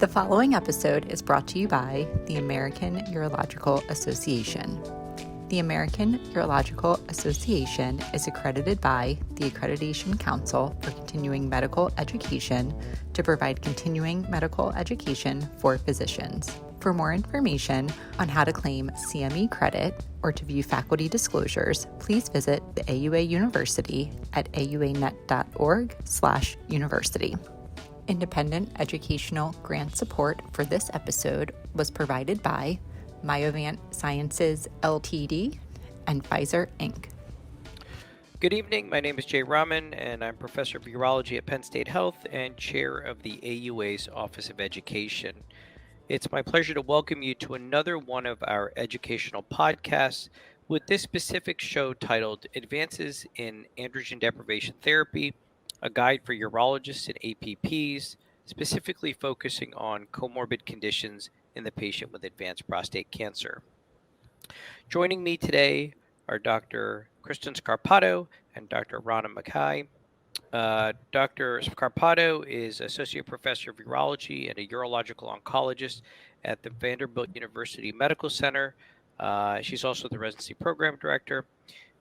The following episode is brought to you by the American Urological Association. The American Urological Association is accredited by the Accreditation Council for Continuing Medical Education to provide continuing medical education for physicians. For more information on how to claim CME credit or to view faculty disclosures, please visit the AUA University at auanet.org/university. Independent educational grant support for this episode was provided by Myovant Sciences LTD and Pfizer, Inc. Good evening. My name is Jay Rahman, and I'm Professor of Urology at Penn State Health and Chair of the AUA's Office of Education. It's my pleasure to welcome you to another one of our educational podcasts with this specific show titled Advances in Androgen Deprivation Therapy, a guide for urologists and APPs, specifically focusing on comorbid conditions in the patient with advanced prostate cancer. Joining me today are Dr. Kristen Scarpato and Dr. Rana Mackay. Dr. Scarpato is Associate Professor of Urology and a urological oncologist at the Vanderbilt University Medical Center. She's also the Residency Program Director.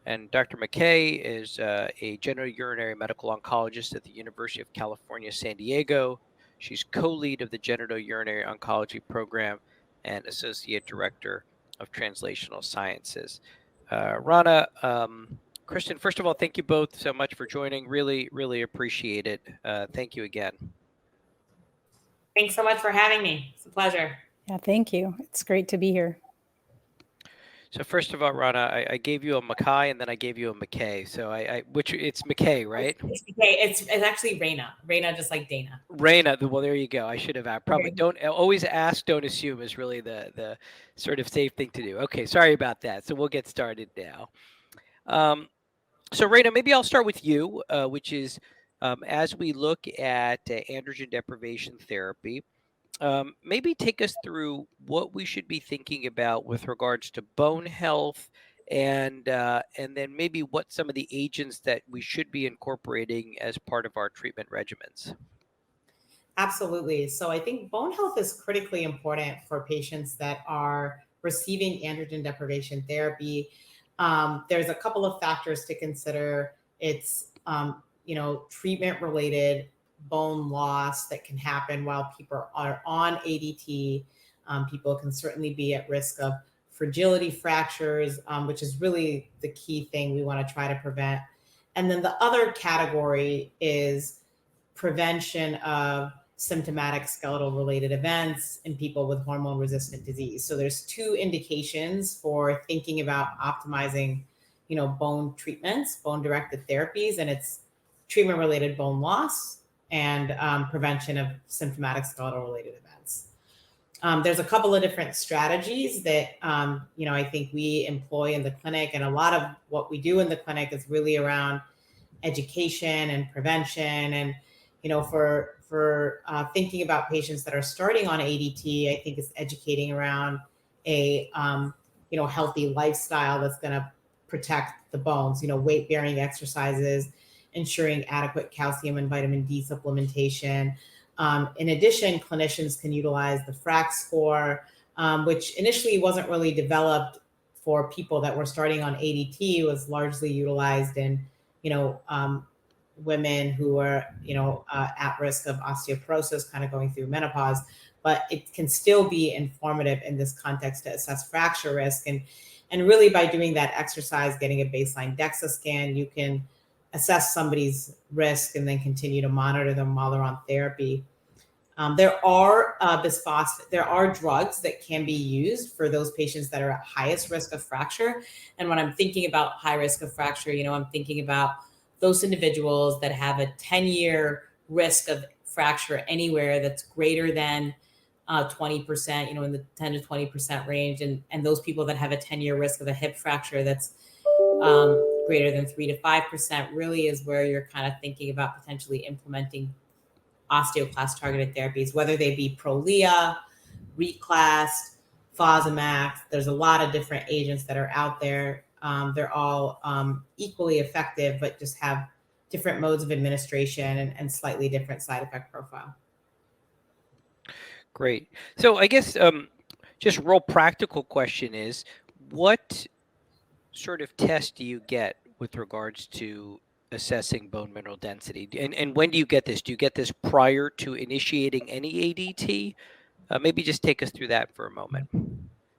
And Dr. Mackay is a genitourinary medical oncologist at the University of California, San Diego. She's co-lead of the genitourinary oncology program and Associate Director of Translational Sciences. Rana, Kristen, first of all, thank you both so much for joining. Really, really appreciate it. Thank you again. Thanks so much for having me. It's a pleasure. Yeah, thank you. It's great to be here. So first of all, Rana, I gave you a Mackay and then I gave you a Mackay. So which it's Mackay, right? It's Mackay. It's actually Raina. Raina, just like Dana. Raina. Well, there you go. I should have probably don't always ask, don't assume is really the sort of safe thing to do. Okay, sorry about that. So we'll get started now. So Raina, maybe I'll start with you, which is as we look at androgen deprivation therapy. Maybe take us through what we should be thinking about with regards to bone health and then maybe what some of the agents that we should be incorporating as part of our treatment regimens. Absolutely. So I think bone health is critically important for patients that are receiving androgen deprivation therapy. There's a couple of factors to consider. It's, treatment-related bone loss that can happen while people are on ADT. People can certainly be at risk of fragility fractures, which is really the key thing we want to try to prevent. And then the other category is prevention of symptomatic skeletal related events in people with hormone resistant disease. So there's two indications for thinking about optimizing, bone treatments, bone directed therapies, and it's treatment related bone loss and prevention of symptomatic skeletal related events. There's a couple of different strategies that, I think we employ in the clinic. And a lot of what we do in the clinic is really around education and prevention. And, for thinking about patients that are starting on ADT, I think it's educating around a, healthy lifestyle that's going to protect the bones, weight bearing exercises, ensuring adequate calcium and vitamin D supplementation. In addition, clinicians can utilize the FRAX score, which initially wasn't really developed for people that were starting on ADT. It was largely utilized in, women who were, at risk of osteoporosis, kind of going through menopause. But it can still be informative in this context to assess fracture risk. And really by doing that exercise, getting a baseline DEXA scan, you can assess somebody's risk and then continue to monitor them while they're on therapy. There are drugs that can be used for those patients that are at highest risk of fracture. And when I'm thinking about high risk of fracture, I'm thinking about those individuals that have a 10-year risk of fracture anywhere that's greater than 20%, in the 10 to 20% range. And those people that have a 10-year risk of a hip fracture that's greater than 3 to 5% really is where you're kind of thinking about potentially implementing osteoclast targeted therapies, whether they be Prolia, Reclast, Fosamax. There's a lot of different agents that are out there. They're all equally effective, but just have different modes of administration and slightly different side effect profile. Great. So I guess just a real practical question is, what sort of test do you get with regards to assessing bone mineral density? And when do you get this? Do you get this prior to initiating any ADT? Maybe just take us through that for a moment.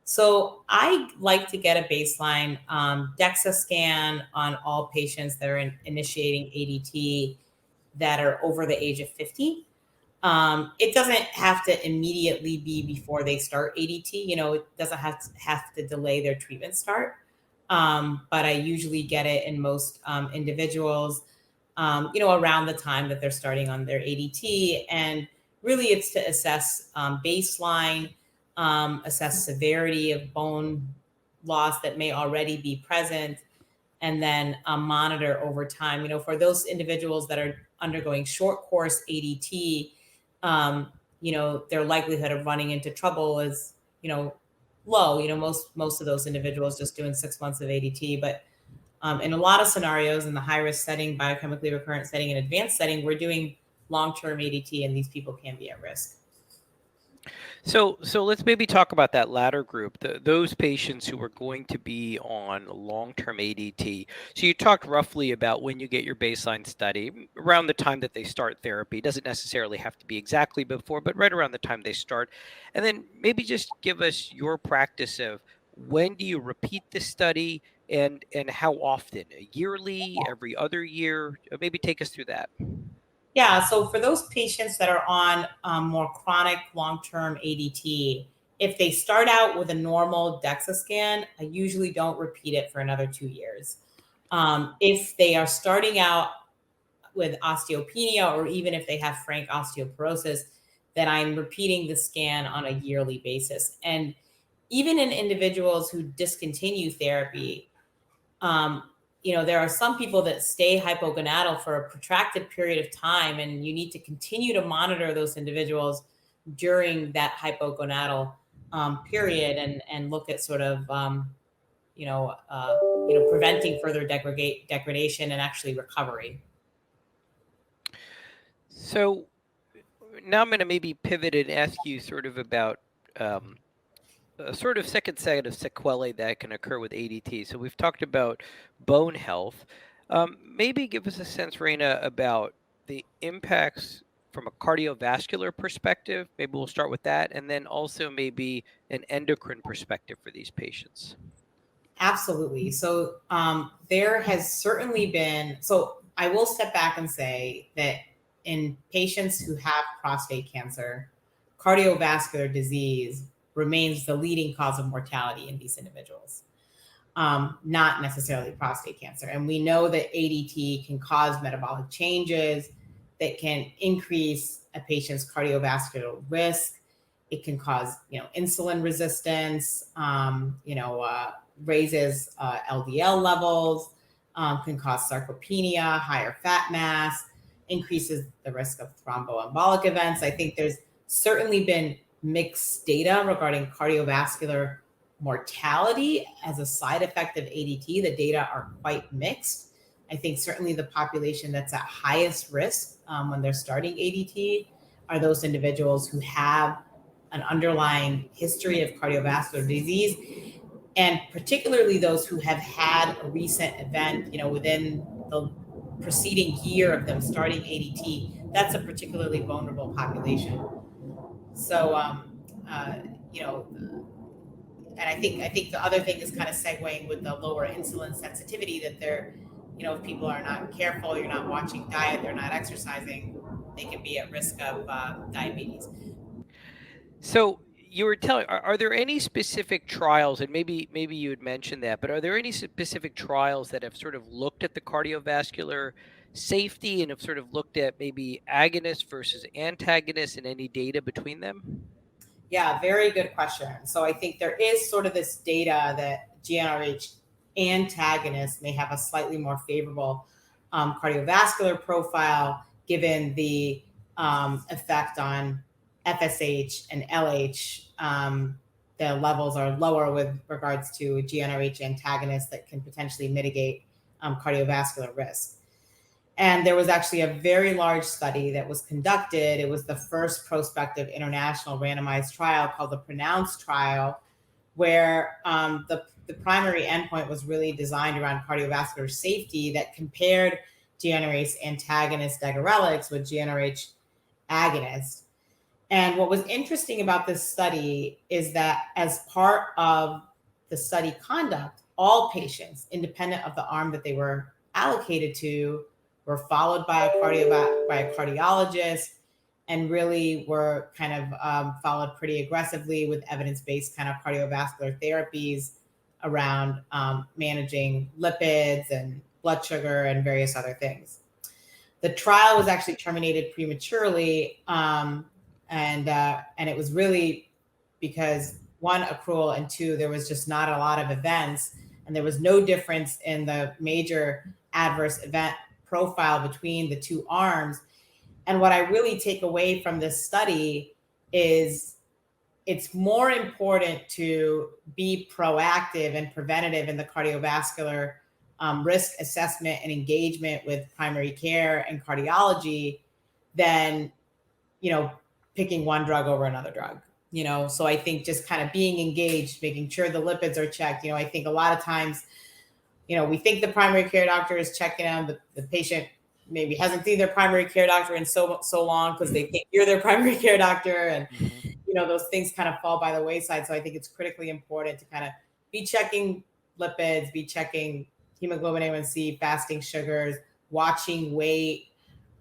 So I like to get a baseline DEXA scan on all patients that are initiating ADT that are over the age of 50. It doesn't have to immediately be before they start ADT. It doesn't have to delay their treatment start. But I usually get it in most individuals, around the time that they're starting on their ADT. And really it's to assess baseline, assess severity of bone loss that may already be present, and then monitor over time. For those individuals that are undergoing short course ADT, their likelihood of running into trouble is, low. Most of those individuals just doing 6 months of ADT, but in a lot of scenarios, in the high risk setting, biochemically recurrent setting, and advanced setting, we're doing long-term ADT, and these people can be at risk. So let's maybe talk about that latter group, those patients who are going to be on long-term ADT. So you talked roughly about when you get your baseline study, around the time that they start therapy. It doesn't necessarily have to be exactly before, but right around the time they start. And then maybe just give us your practice of when do you repeat the study and how often? Yearly, every other year? Maybe take us through that. Yeah, so for those patients that are on more chronic long-term ADT, if they start out with a normal DEXA scan, I usually don't repeat it for another 2 years. If they are starting out with osteopenia, or even if they have frank osteoporosis, then I'm repeating the scan on a yearly basis. And even in individuals who discontinue therapy, there are some people that stay hypogonadal for a protracted period of time, and you need to continue to monitor those individuals during that hypogonadal period and look at sort of, preventing further degradation and actually recovery. So now I'm going to maybe pivot and ask you sort of about a sort of second set of sequelae that can occur with ADT. So we've talked about bone health. Maybe give us a sense, Raina, about the impacts from a cardiovascular perspective. Maybe we'll start with that. And then also maybe an endocrine perspective for these patients. Absolutely. So there has certainly been, so I will step back and say that in patients who have prostate cancer, cardiovascular disease remains the leading cause of mortality in these individuals, not necessarily prostate cancer. And we know that ADT can cause metabolic changes that can increase a patient's cardiovascular risk. It can cause, insulin resistance, raises LDL levels, can cause sarcopenia, higher fat mass, increases the risk of thromboembolic events. I think there's certainly been mixed data regarding cardiovascular mortality as a side effect of ADT. The data are quite mixed. I think certainly the population that's at highest risk when they're starting ADT are those individuals who have an underlying history of cardiovascular disease, and particularly those who have had a recent event, within the preceding year of them starting ADT. That's a particularly vulnerable population. So, and I think the other thing is kind of segueing with the lower insulin sensitivity, that they're, if people are not careful, you're not watching diet, they're not exercising, they can be at risk of diabetes. So you were telling, are there any specific trials, and maybe you had mentioned that, but are there any specific trials that have sort of looked at the cardiovascular safety and have sort of looked at maybe agonists versus antagonists and any data between them? Yeah, very good question. So I think there is sort of this data that GnRH antagonists may have a slightly more favorable cardiovascular profile, given the effect on FSH and LH. The levels are lower with regards to GnRH antagonists that can potentially mitigate cardiovascular risk. And there was actually a very large study that was conducted. It was the first prospective international randomized trial called the PRONOUNCE trial, where the primary endpoint was really designed around cardiovascular safety that compared GnRH antagonist degarelix with GnRH agonist. And what was interesting about this study is that as part of the study conduct, all patients, independent of the arm that they were allocated to, were followed by a cardiologist, and really were kind of followed pretty aggressively with evidence-based kind of cardiovascular therapies around managing lipids and blood sugar and various other things. The trial was actually terminated prematurely, and it was really because one, accrual, and two, there was just not a lot of events, and there was no difference in the major adverse event profile between the two arms. And what I really take away from this study is it's more important to be proactive and preventative in the cardiovascular risk assessment and engagement with primary care and cardiology than, picking one drug over another drug. So I think just kind of being engaged, making sure the lipids are checked. I think a lot of times, we think the primary care doctor is checking them, but the patient maybe hasn't seen their primary care doctor in so long because they think you're their primary care doctor, and those things kind of fall by the wayside. So I think it's critically important to kind of be checking lipids, be checking hemoglobin A1C, fasting sugars, watching weight.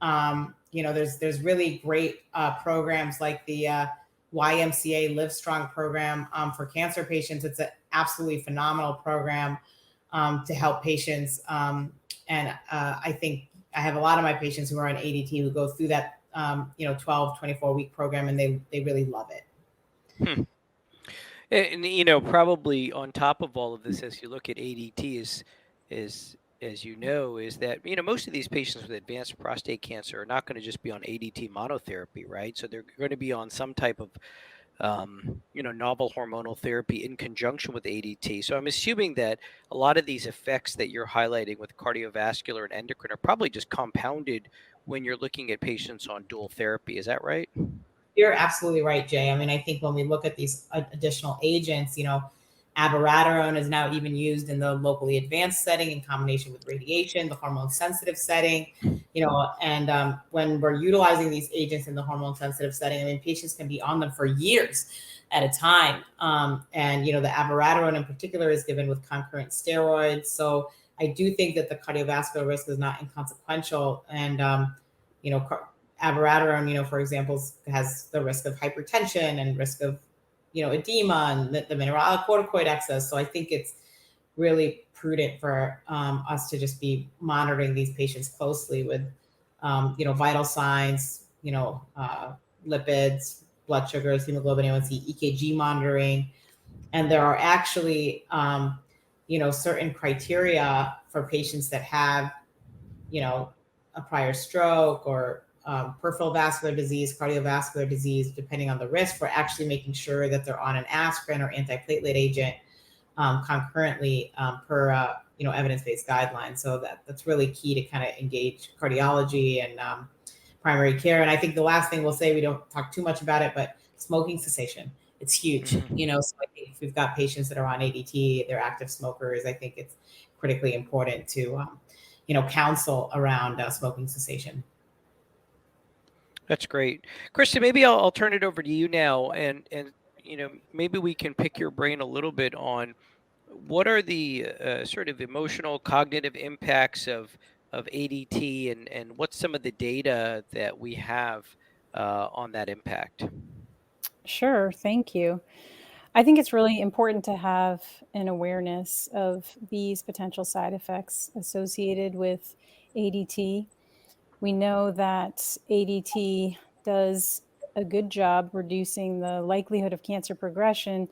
There's really great programs like the YMCA Live Strong program for cancer patients. It's an absolutely phenomenal program to help patients. And I think I have a lot of my patients who are on ADT who go through that 12, 24-week program, and they really love it. And probably on top of all of this, as you look at ADT, is is that most of these patients with advanced prostate cancer are not going to just be on ADT monotherapy, right? So they're going to be on some type of novel hormonal therapy in conjunction with ADT. So I'm assuming that a lot of these effects that you're highlighting with cardiovascular and endocrine are probably just compounded when you're looking at patients on dual therapy. Is that right? You're absolutely right, Jay. I mean, I think when we look at these additional agents, abiraterone is now even used in the locally advanced setting in combination with radiation, the hormone sensitive setting, and when we're utilizing these agents in the hormone sensitive setting, I mean, patients can be on them for years at a time. And the abiraterone in particular is given with concurrent steroids. So I do think that the cardiovascular risk is not inconsequential. And, abiraterone, for example, has the risk of hypertension and risk of edema and the mineralocorticoid excess. So I think it's really prudent for us to just be monitoring these patients closely with, vital signs, lipids, blood sugars, hemoglobin A1C, EKG monitoring. And there are actually, certain criteria for patients that have, a prior stroke or peripheral vascular disease, cardiovascular disease, depending on the risk, for actually making sure that they're on an aspirin or antiplatelet agent concurrently per evidence-based guidelines. So that's really key to kind of engage cardiology and primary care. And I think the last thing we'll say, we don't talk too much about it, but smoking cessation. It's huge. So I think if we've got patients that are on ADT, they're active smokers, I think it's critically important to counsel around smoking cessation. That's great. Kristen, maybe I'll turn it over to you now, and maybe we can pick your brain a little bit on what are the sort of emotional, cognitive impacts of ADT, and what's some of the data that we have on that impact? Sure, thank you. I think it's really important to have an awareness of these potential side effects associated with ADT. We know that ADT does a good job reducing the likelihood of cancer progression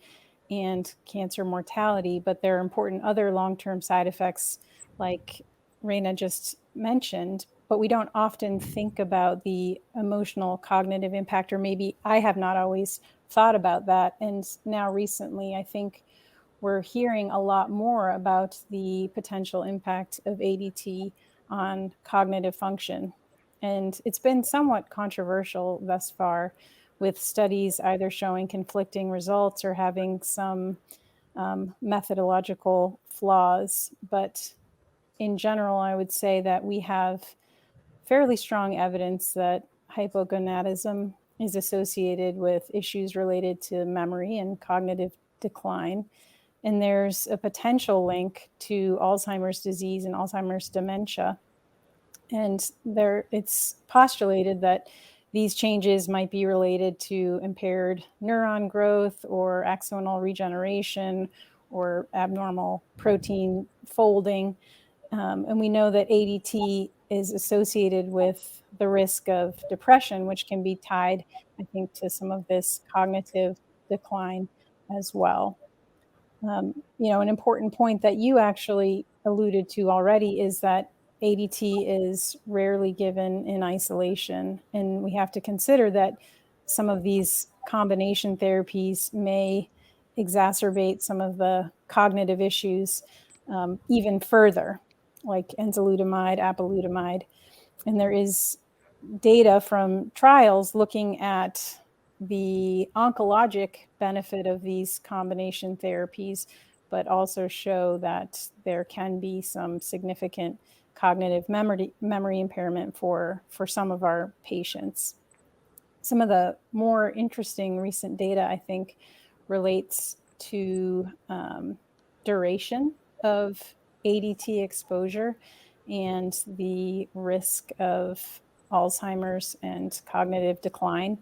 and cancer mortality, but there are important other long-term side effects like Raina just mentioned, but we don't often think about the emotional cognitive impact, or maybe I have not always thought about that. And now recently, I think we're hearing a lot more about the potential impact of ADT on cognitive function. And it's been somewhat controversial thus far, with studies either showing conflicting results or having some methodological flaws. But in general, I would say that we have fairly strong evidence that hypogonadism is associated with issues related to memory and cognitive decline. And there's a potential link to Alzheimer's disease and Alzheimer's dementia. And it's postulated that these changes might be related to impaired neuron growth or axonal regeneration or abnormal protein folding. And we know that ADT is associated with the risk of depression, which can be tied, I think, to some of this cognitive decline as well. An important point that you actually alluded to already is that ADT is rarely given in isolation. And we have to consider that some of these combination therapies may exacerbate some of the cognitive issues even further, like enzalutamide, apalutamide. And there is data from trials looking at the oncologic benefit of these combination therapies, but also show that there can be some significant cognitive memory impairment for some of our patients. Some of the more interesting recent data, I think, relates to duration of ADT exposure and the risk of Alzheimer's and cognitive decline.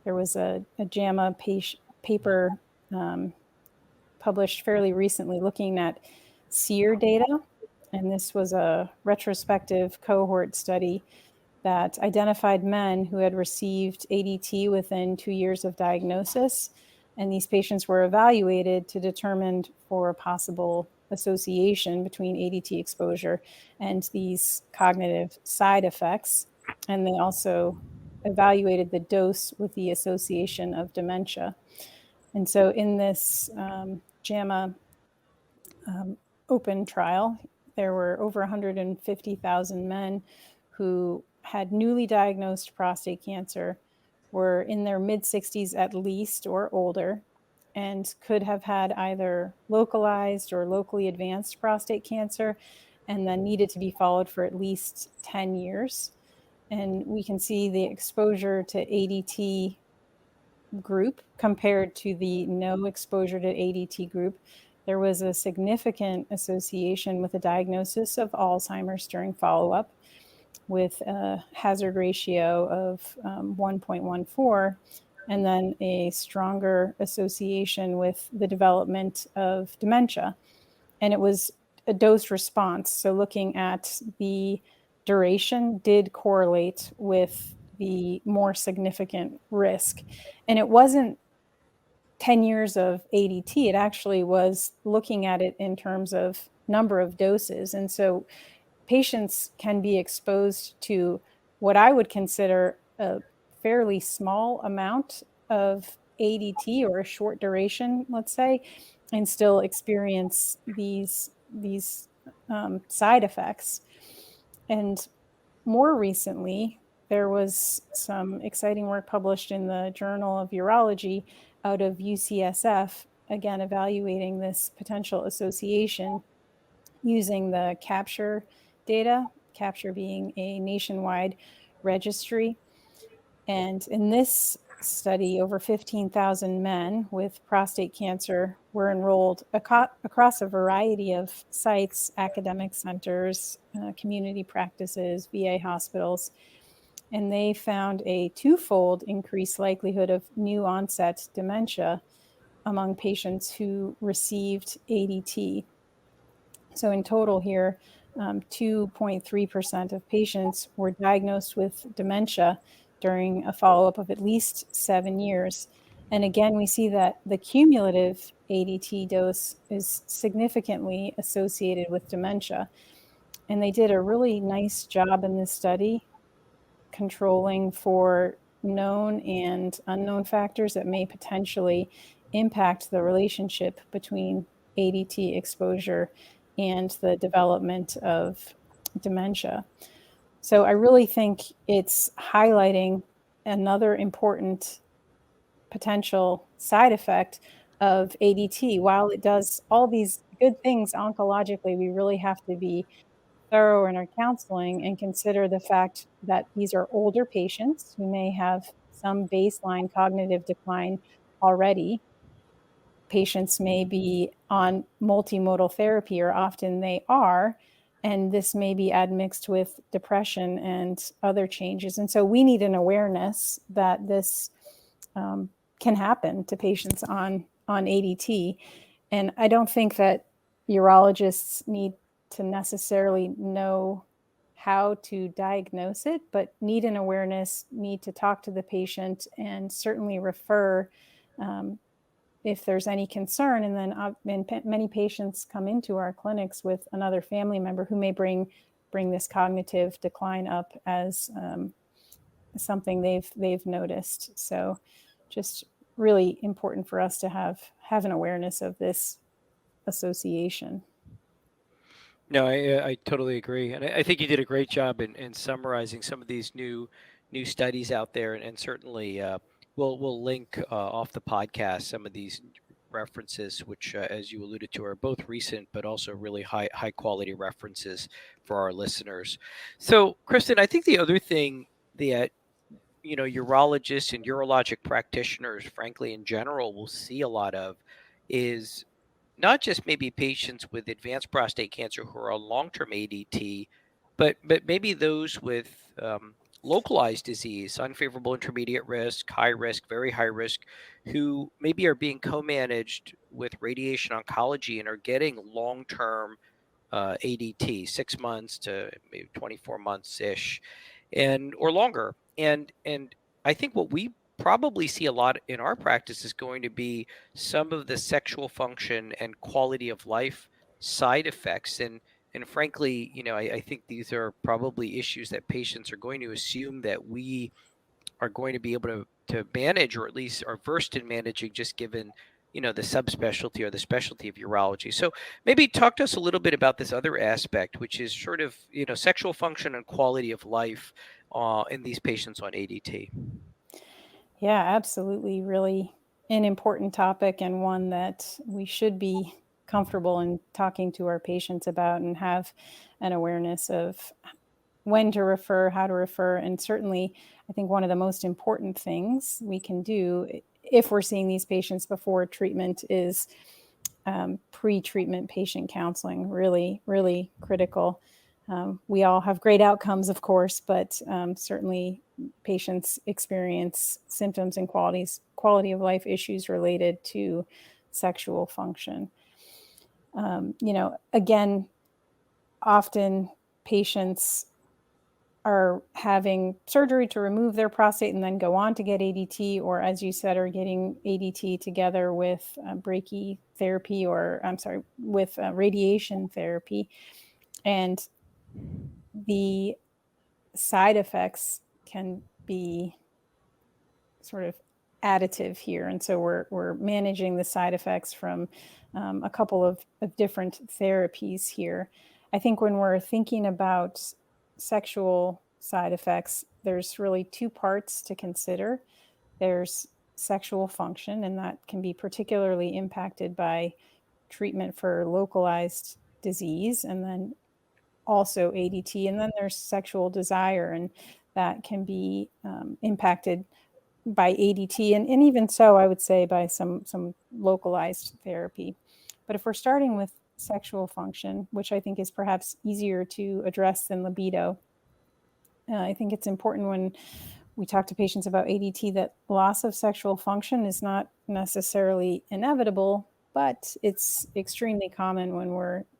There was a JAMA paper published fairly recently looking at SEER data, and this was a retrospective cohort study that identified men who had received ADT within 2 years of diagnosis, and these patients were evaluated to determine for a possible association between ADT exposure and these cognitive side effects. And they also evaluated the dose with the association of dementia. And so in this JAMA open trial, there were over 150,000 men who had newly diagnosed prostate cancer, were in their mid-60s at least or older, and could have had either localized or locally advanced prostate cancer, and then needed to be followed for at least 10 years. And we can see the exposure to ADT group compared to the no exposure to ADT group. There was a significant association with a diagnosis of Alzheimer's during follow-up, with a hazard ratio of 1.14, and then a stronger association with the development of dementia. And it was a dose response. So looking at the duration did correlate with the more significant risk. And it wasn't 10 years of ADT, it actually was looking at it in terms of number of doses. And so patients can be exposed to what I would consider a fairly small amount of ADT, or a short duration, let's say, and still experience these side effects. And more recently, there was some exciting work published in the Journal of Urology out of UCSF, again, evaluating this potential association using the CAPTURE data, CAPTURE being a nationwide registry. And in this study, over 15,000 men with prostate cancer were enrolled across a variety of sites, academic centers, community practices, VA hospitals, and they found a twofold increased likelihood of new onset dementia among patients who received ADT. So in total here, 2.3% of patients were diagnosed with dementia during a follow-up of at least 7 years. And again, we see that the cumulative ADT dose is significantly associated with dementia. And they did a really nice job in this study controlling for known and unknown factors that may potentially impact the relationship between ADT exposure and the development of dementia. So I really think it's highlighting another important potential side effect of ADT. While it does all these good things oncologically, we really have to be thorough in our counseling and consider the fact that these are older patients who may have some baseline cognitive decline already. Patients may be on multimodal therapy, or often they are, and this may be admixed with depression and other changes. And so we need an awareness that this can happen to patients on ADT. And I don't think that urologists need to necessarily know how to diagnose it, but need an awareness, need to talk to the patient, and certainly refer if there's any concern. And then many patients come into our clinics with another family member who may bring this cognitive decline up as something they've noticed. So just really important for us to have an awareness of this association. No, I totally agree, and I think you did a great job in summarizing some of these new studies out there, and certainly we'll link off the podcast some of these references, which, as you alluded to, are both recent but also really high quality references for our listeners. So, Kristen, I think the other thing that urologists and urologic practitioners, frankly, in general, will see a lot of is not just maybe patients with advanced prostate cancer who are on long-term ADT, but maybe those with localized disease, unfavorable intermediate risk, high risk, very high risk, who maybe are being co-managed with radiation oncology and are getting long-term ADT, 6 months to maybe 24 months ish, or longer. And I think what we probably see a lot in our practice is going to be some of the sexual function and quality of life side effects. And frankly, I think these are probably issues that patients are going to assume that we are going to be able to manage, or at least are versed in managing, just given the subspecialty or the specialty of urology. So maybe talk to us a little bit about this other aspect, which is sort of sexual function and quality of life in these patients on ADT. Yeah, absolutely. Really an important topic, and one that we should be comfortable in talking to our patients about, and have an awareness of when to refer, how to refer. And certainly, I think one of the most important things we can do if we're seeing these patients before treatment is pre-treatment patient counseling. Really, really critical. We all have great outcomes, of course, but certainly patients experience symptoms and quality of life issues related to sexual function. Again, often patients are having surgery to remove their prostate and then go on to get ADT, or, as you said, are getting ADT together with brachytherapy, or with radiation therapy. And the side effects can be sort of additive here. And so we're managing the side effects from a couple of different therapies here. I think when we're thinking about sexual side effects, there's really two parts to consider. There's sexual function, and that can be particularly impacted by treatment for localized disease, and then also ADT. And then there's sexual desire, and that can be impacted by ADT, and even so, I would say, by some localized therapy. But if we're starting with sexual function, which I think is perhaps easier to address than libido, I think it's important when we talk to patients about ADT that loss of sexual function is not necessarily inevitable, but it's extremely common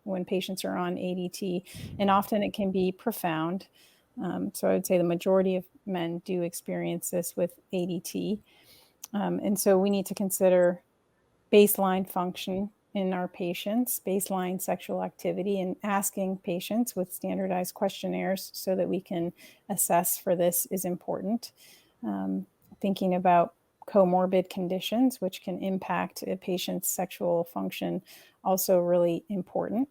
when patients are on ADT, and often it can be profound. So I would say the majority of men do experience this with ADT. And so we need to consider baseline function in our patients, baseline sexual activity, and asking patients with standardized questionnaires so that we can assess for this is important. Thinking about comorbid conditions, which can impact a patient's sexual function, also really important.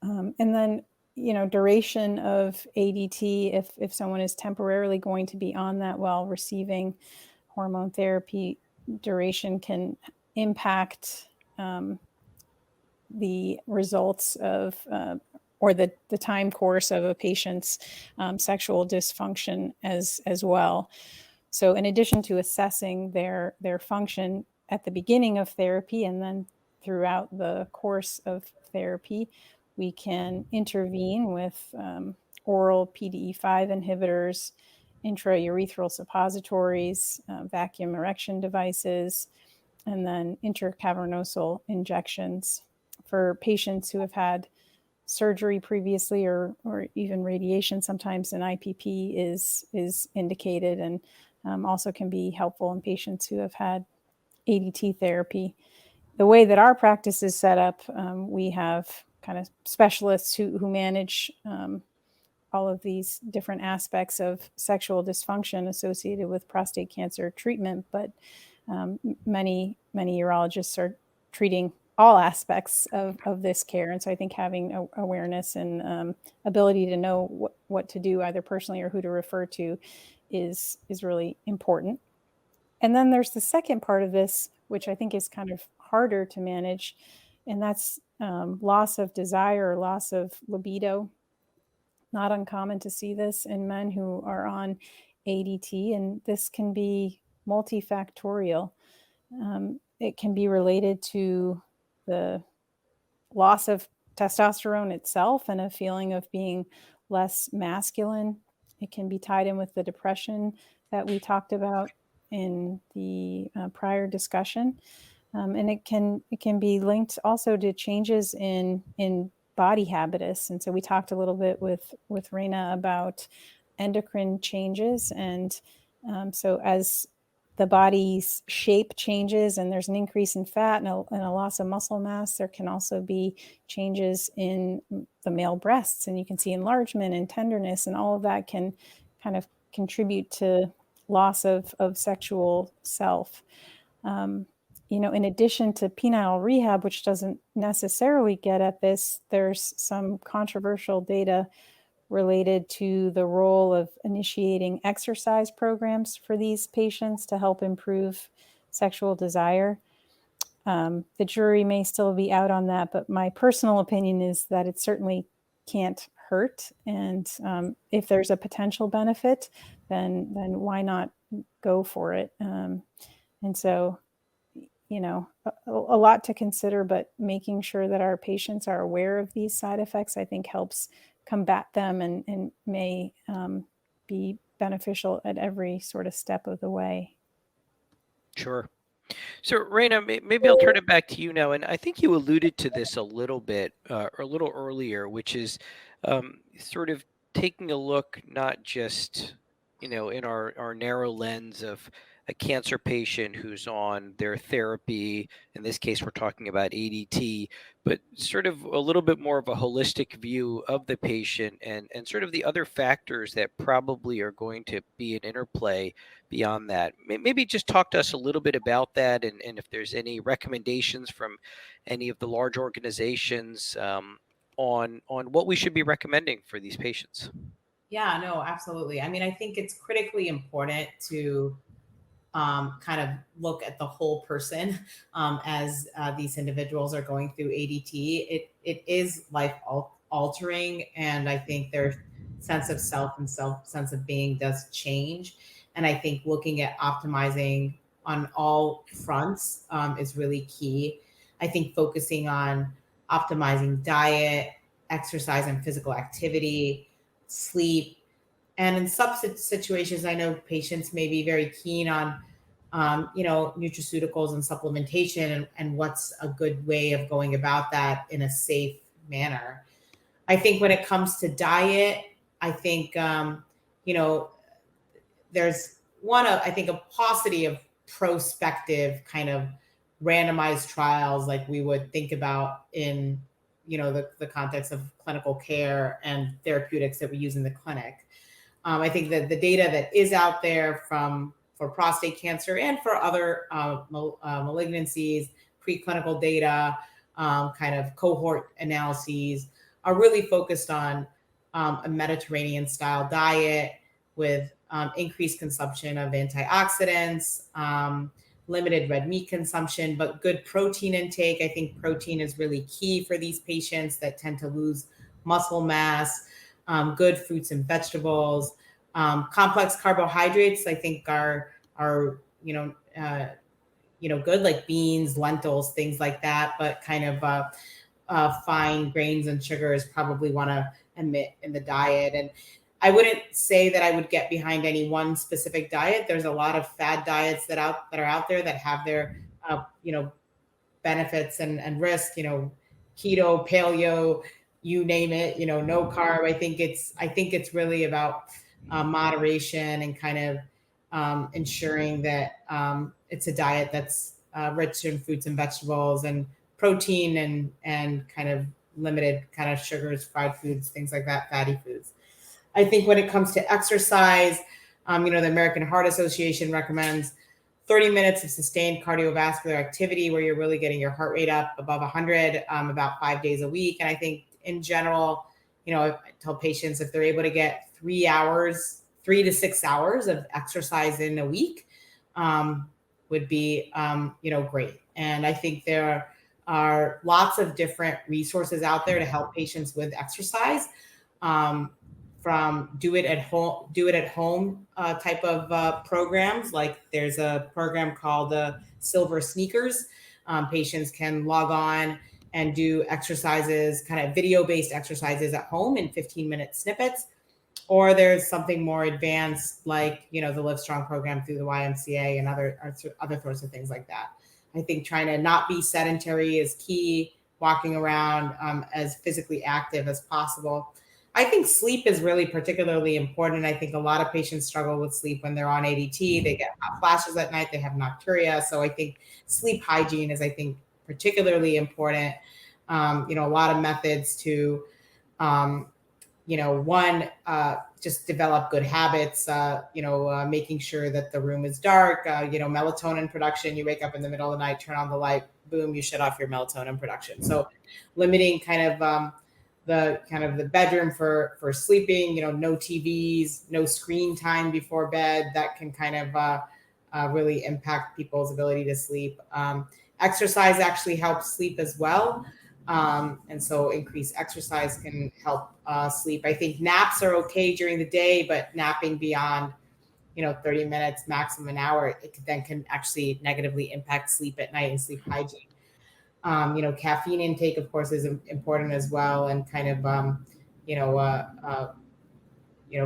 And then duration of ADT, if someone is temporarily going to be on that while receiving hormone therapy, duration can impact the results of or the time course of a patient's sexual dysfunction as well. So in addition to assessing their function at the beginning of therapy and then throughout the course of therapy, we can intervene with oral PDE5 inhibitors, intraurethral suppositories, vacuum erection devices, and then intracavernosal injections for patients who have had surgery previously or even radiation. Sometimes an IPP is indicated, and also can be helpful in patients who have had ADT therapy. The way that our practice is set up, we have kind of specialists who manage all of these different aspects of sexual dysfunction associated with prostate cancer treatment, but many urologists are treating all aspects of this care. And so I think having awareness and ability to know what to do either personally or who to refer to is really important. And then there's the second part of this, which I think is kind of harder to manage, and that's loss of desire or loss of libido. Not uncommon to see this in men who are on ADT, and this can be multifactorial. It can be related to the loss of testosterone itself and a feeling of being less masculine. It can be tied in with the depression that we talked about in the prior discussion. And it can be linked also to changes in body habitus. And so we talked a little bit with Raina about endocrine changes. And so as the body's shape changes and there's an increase in fat and a loss of muscle mass, there can also be changes in the male breasts. And you can see enlargement and tenderness, and all of that can kind of contribute to loss of sexual self. In addition to penile rehab, which doesn't necessarily get at this, there's some controversial data related to the role of initiating exercise programs for these patients to help improve sexual desire. The jury may still be out on that, but my personal opinion is that it certainly can't hurt. And if there's a potential benefit, then why not go for it? And so, a lot to consider, but making sure that our patients are aware of these side effects, I think, helps combat them and may be beneficial at every sort of step of the way. Sure. So, Raina, maybe I'll turn it back to you now. And I think you alluded to this a little bit or a little earlier, which is sort of taking a look not just, in our narrow lens of a cancer patient who's on their therapy. In this case, we're talking about ADT, but sort of a little bit more of a holistic view of the patient and sort of the other factors that probably are going to be an interplay beyond that. Maybe just talk to us a little bit about that, and if there's any recommendations from any of the large organizations on what we should be recommending for these patients. Yeah, no, absolutely. I mean, I think it's critically important to kind of look at the whole person as these individuals are going through ADT. It is life altering, and I think their sense of self and sense of being does change. And I think looking at optimizing on all fronts is really key. I think focusing on optimizing diet, exercise and physical activity, sleep. And in some situations, I know patients may be very keen on, nutraceuticals and supplementation and what's a good way of going about that in a safe manner. I think when it comes to diet, I think, there's a paucity of prospective kind of randomized trials like we would think about in, the context of clinical care and therapeutics that we use in the clinic. I think that the data that is out there for prostate cancer and for other malignancies, preclinical data, kind of cohort analyses are really focused on a Mediterranean style diet with increased consumption of antioxidants, limited red meat consumption, but good protein intake. I think protein is really key for these patients that tend to lose muscle mass. Good fruits and vegetables, complex carbohydrates. I think are good, like beans, lentils, things like that. But kind of fine grains and sugars probably want to omit in the diet. And I wouldn't say that I would get behind any one specific diet. There's a lot of fad diets that are out there that have their benefits and risk. Keto, paleo, you name it. No carb. I think it's really about moderation and kind of ensuring that it's a diet that's rich in fruits and vegetables and protein and kind of limited kind of sugars, fried foods, things like that, fatty foods. I think when it comes to exercise, the American Heart Association recommends 30 minutes of sustained cardiovascular activity where you're really getting your heart rate up above 100 about 5 days a week. And I think in general, I tell patients if they're able to get 3 to 6 hours of exercise in a week would be, great. And I think there are lots of different resources out there to help patients with exercise. From do it at home type of programs. Like there's a program called Silver Sneakers. Patients can log on and do exercises, kind of video-based exercises at home in 15-minute snippets. Or there's something more advanced like, the Live Strong program through the YMCA and other sorts of things like that. I think trying to not be sedentary is key, walking around as physically active as possible. I think sleep is really particularly important. I think a lot of patients struggle with sleep when they're on ADT. They get hot flashes at night. They have nocturia. So I think sleep hygiene is, particularly important. A lot of methods to, just develop good habits, making sure that the room is dark, melatonin production. You wake up in the middle of the night, turn on the light, boom, you shut off your melatonin production. So limiting the bedroom for sleeping, no TVs, no screen time before bed. That can kind of really impact people's ability to sleep. Exercise actually helps sleep as well. And so increased exercise can help sleep. I think naps are okay during the day, but napping beyond, 30 minutes, maximum an hour, it can actually negatively impact sleep at night and sleep hygiene. Caffeine intake, of course, is important as well. And kind of,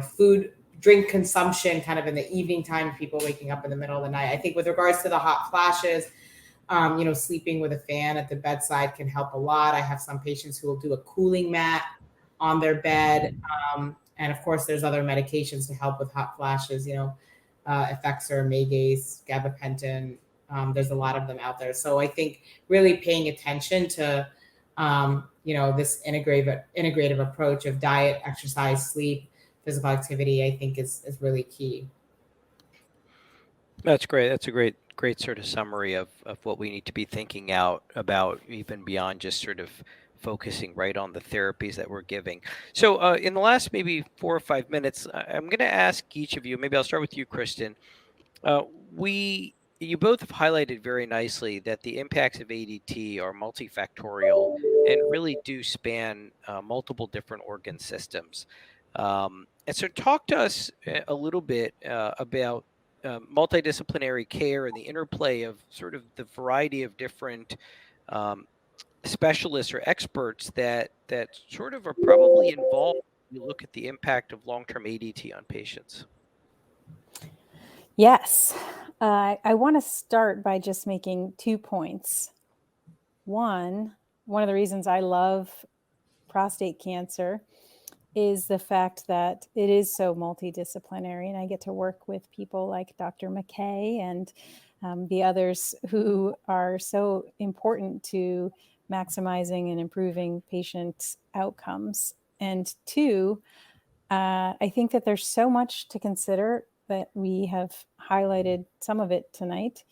food, drink consumption kind of in the evening time, people waking up in the middle of the night. I think with regards to the hot flashes, sleeping with a fan at the bedside can help a lot. I have some patients who will do a cooling mat on their bed. And of course, there's other medications to help with hot flashes, Effexor, Megace, gabapentin. There's a lot of them out there. So I think really paying attention to, this integrative approach of diet, exercise, sleep, physical activity, I think is really key. That's great. That's a great sort of summary of what we need to be thinking about, even beyond just sort of focusing right on the therapies that we're giving. So in the last maybe 4 or 5 minutes, I'm going to ask each of you, maybe I'll start with you, Kristen. You both have highlighted very nicely that the impacts of ADT are multifactorial and really do span multiple different organ systems. And so talk to us a little bit about multidisciplinary care and the interplay of sort of the variety of different specialists or experts that sort of are probably involved when you look at the impact of long-term ADT on patients. Yes. I want to start by just making 2 points. One of the reasons I love prostate cancer is the fact that it is so multidisciplinary, and I get to work with people like Dr. McKay and the others who are so important to maximizing and improving patient outcomes. And 2, I think that there's so much to consider that we have highlighted some of it tonight.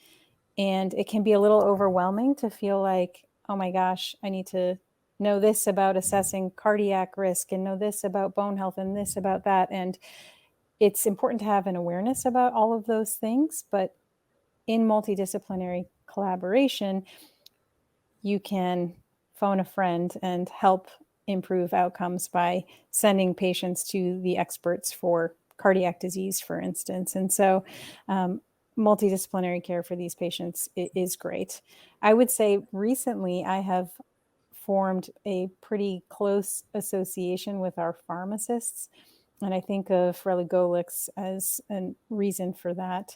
And it can be a little overwhelming to feel like, oh my gosh, I need to know this about assessing cardiac risk and know this about bone health and this about that. And it's important to have an awareness about all of those things, but in multidisciplinary collaboration, you can phone a friend and help improve outcomes by sending patients to the experts for cardiac disease, for instance. And so multidisciplinary care for these patients is great. I would say recently I have formed a pretty close association with our pharmacists, and I think of relugolix as a reason for that.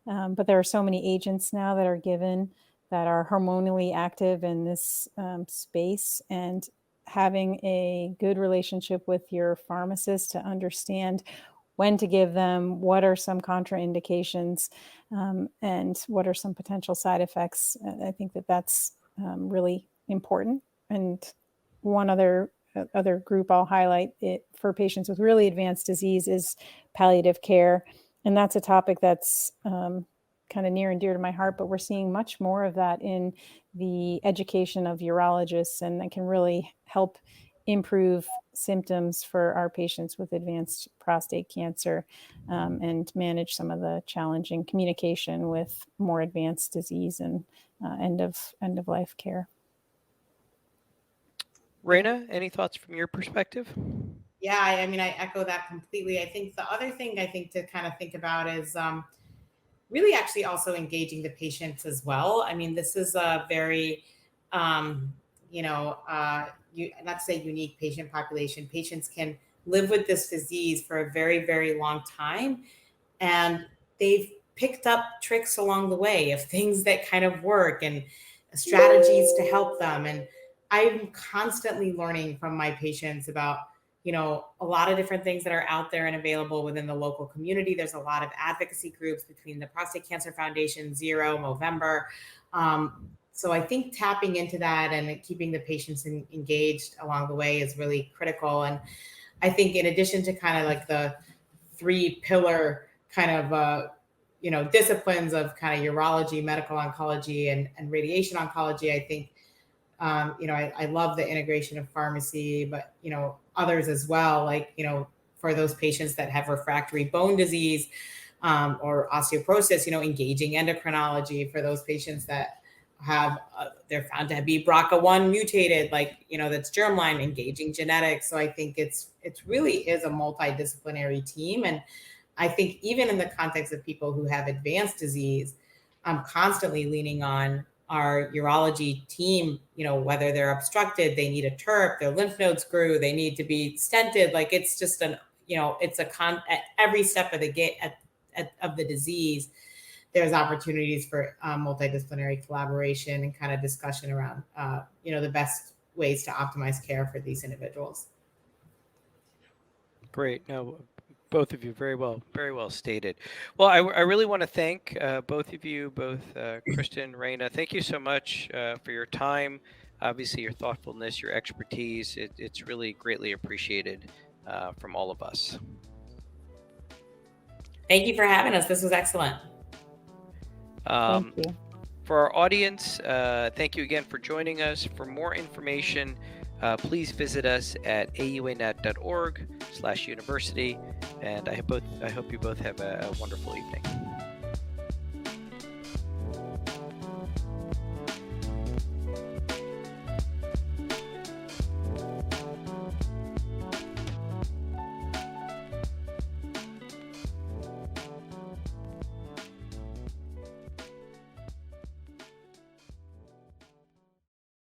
But there are so many agents now that are given that are hormonally active in this space, and having a good relationship with your pharmacist to understand when to give them, what are some contraindications, and what are some potential side effects. I think that that's really important. And one other group I'll highlight it for patients with really advanced disease is palliative care. And that's a topic that's kind of near and dear to my heart, but we're seeing much more of that in the education of urologists, and that can really help improve symptoms for our patients with advanced prostate cancer, and manage some of the challenging communication with more advanced disease and end of life care. Raina, any thoughts from your perspective? Yeah, I mean, I echo that completely. I think the other thing I think to kind of think about is really actually also engaging the patients as well. I mean, this is a very, not to say unique patient population. Patients can live with this disease for a very, very long time. And they've picked up tricks along the way of things that kind of work and strategies to help them. And I'm constantly learning from my patients about, a lot of different things that are out there and available within the local community. There's a lot of advocacy groups between the Prostate Cancer Foundation, Zero, Movember. So I think tapping into that and keeping the patients engaged along the way is really critical. And I think in addition to kind of like the 3-pillar kind of, disciplines of kind of urology, medical oncology, and radiation oncology, I think, I love the integration of pharmacy, but, others as well, like, for those patients that have refractory bone disease or osteoporosis, engaging endocrinology for those patients that have, they're found to be BRCA1 mutated, like, that's germline, engaging genetics. So I think it really is a multidisciplinary team. And I think even in the context of people who have advanced disease, I'm constantly leaning on our urology team, whether they're obstructed, they need a TURP, their lymph nodes grew, they need to be stented. Like it's just at every step of the of the disease, there's opportunities for multidisciplinary collaboration and kind of discussion around, the best ways to optimize care for these individuals. Great. No, both of you, very well stated. Well, I really want to thank both of you, both Kristen, Raina. Thank you so much for your time. Obviously, your thoughtfulness, your expertise. It's really greatly appreciated from all of us. Thank you for having us. This was excellent. Thank you. For our audience, thank you again for joining us. For more information, please visit us at auanet.org/university. And I hope you both have a wonderful evening.